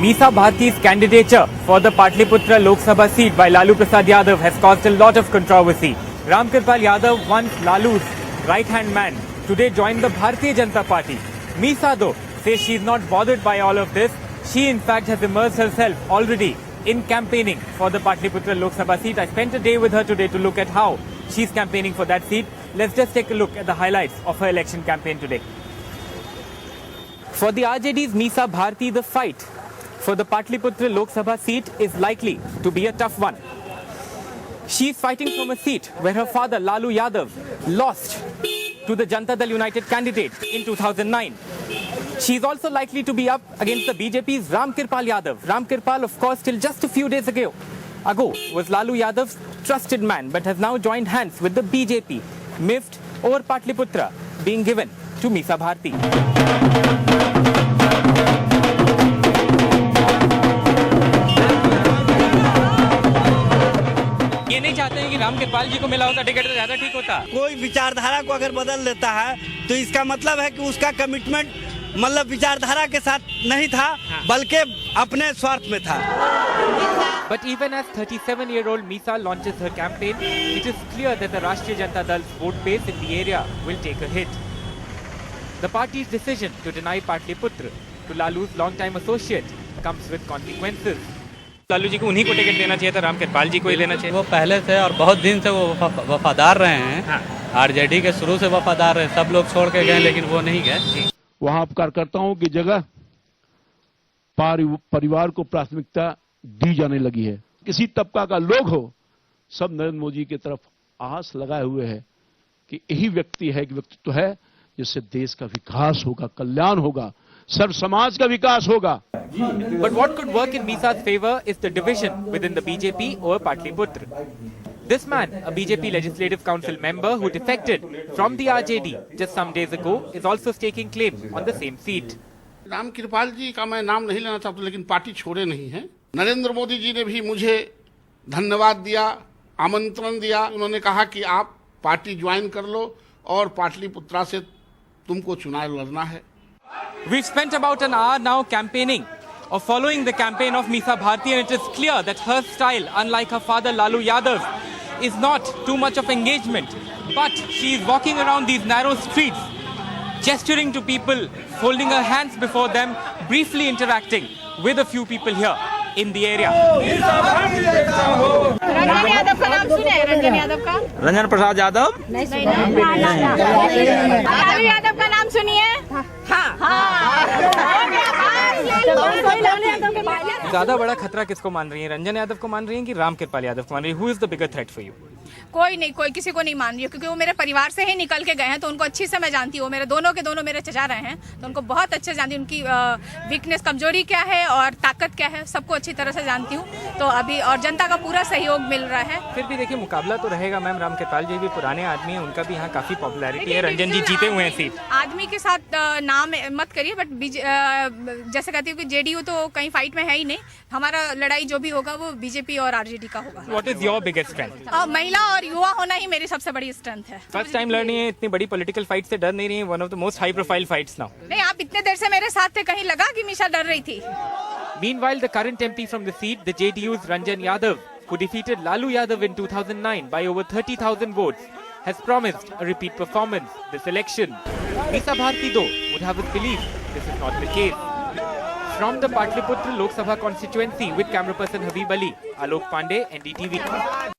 Meesa Bharti's candidature for the Patliputra Lok Sabha seat by Lalu Prasad Yadav has caused a lot of controversy. Ramkirpal Yadav, once Lalu's right-hand man, today joined the Bharatiya Janata Party. Meesa, though, says she is not bothered by all of this. She, in fact, has immersed herself already in campaigning for the Patliputra Lok Sabha seat. I spent a day with her today to look at how she's campaigning for that seat. Let's just take a look at the highlights of her election campaign today. For the RJD's Meesa Bharti, the fight for the Patliputra Lok Sabha seat is likely to be a tough one. She is fighting from a seat where her father Lalu Yadav lost to the Janata Dal United candidate in 2009. She is also likely to be up against the BJP's Ramkirpal Yadav. Ramkirpal, of course, till just a few days ago was Lalu Yadav's trusted man, but has now joined hands with the BJP. Mift over Patliputra being given to Meesa Bharti. ये नहीं चाहते हैं कि रामकृपाल जी को मिला होता ticket तो ज्यादा ठीक होता। कोई विचारधारा को अगर बदल देता है तो इसका मतलब है कि उसका कमिटमेंट मतलब विचारधारा के साथ नहीं था, बल्कि अपने स्वार्थ में था। But even as 37-year-old Meesa launches her campaign, it is clear that the Rashtriya Janata Dal's vote base in the area will take a hit. The party's decision to deny Patliputra to Lalu's long-time associate comes with consequences. Lalu ji को उन्हीं को ticket देना चाहिए था, रामकृपाल जी को ही लेना चाहिए। वो पहले से और बहुत दिन से वो वफादार रहे हैं। आरजेडी के शुरू से वफादार रहे, सब लोग छोड़ के गए लेकिन वो नहीं गए। वहां कार्यकर्ताओं की जगह परिवार को प्राथमिकता दी जाने लगी है। किसी तबका का लोग हो, सब नरेंद्र मोदी की तरफ आस लगाए हुए है कि यही व्यक्ति है, कि व्यक्तित्व है जिससे देश का विकास होगा, कल्याण होगा, सर्व समाज का विकास होगा। But what could work in Meesa's favor is the division within the BJP over Patliputra. This man, a BJP Legislative Council member who defected from the RJD just some days ago, is also staking claim on the same seat. Ramkripal जी का मैं नाम नहीं लेना चाहता, लेकिन party छोड़े नहीं हैं। नरेंद्र मोदी जी ने भी मुझे धन्यवाद दिया, आमंत्रण दिया। उन्होंने कहा कि आप पार्टी ज्वाइन कर लो और पाटलिपुत्रा से तुमको चुनाव लड़ना है। We've spent about an hour now campaigning or following the campaign of Meesa Bharti, and it is clear that her style, unlike her father Lalu Yadav, is not too much of engagement. But she is walking around these narrow streets, gesturing to people, folding her hands before them, briefly interacting with a few people here in the area. Ranjan Yadav का नाम सुने? रंजन यादव का? रंजन प्रसाद यादव नहीं। लालू यादव का नाम सुनिए? ज्यादा बड़ा खतरा किसको मान रही है? रंजन यादव को मान रही है कि रामकृपाल यादव को मान रही है? Who is the bigger threat for you? कोई नहीं, कोई किसी को नहीं मान रही है, क्योंकि वो मेरे परिवार से ही निकल के गए हैं, तो उनको अच्छी से मैं जानती हूँ। मेरे दोनों के दोनों मेरे चचा रहे हैं, तो उनको बहुत अच्छे जानती हूँ। उनकी वीकनेस, कमजोरी क्या है और ताकत क्या है, सबको अच्छी तरह से जानती हूँ। तो अभी और जनता का पूरा सहयोग मिल रहा है। फिर भी देखिए, मुकाबला तो रहेगा मैम। रामकृपाल जी भी पुराने आदमी हैं, उनका भी यहाँ काफी पॉपुलैरिटी है। रंजन जी जीते हुए हैं सीट। आदमी के साथ नाम मत करिए, बट जैसे कहती हूँ कि जेडीयू तो कहीं फाइट में है ही नहीं। हमारा लड़ाई जो भी होगा वो बीजेपी और आरजेडी का होगा। What is your biggest strength? महिला और युवा होना ही मेरी सबसे बड़ी स्ट्रेंथ है। फर्स्ट टाइम लड़ रही है, इतनी बड़ी पॉलिटिकल फाइट से डर नहीं रही है। One of the most high profile fights now. नहीं, आप इतने देर से मेरे साथ थे, कहीं लगा कि मीसा डर रही थी? Meanwhile, the current MP from the seat, the JDU's Ranjan Yadav, who defeated Lalu Yadav in 2009 by over 30,000 votes, has promised a repeat performance this election. Meesa Bharti, though, would have us believe this is not the case. From the Patliputra Lok Sabha constituency with camera person Habib Ali, Alok Pandey, NDTV.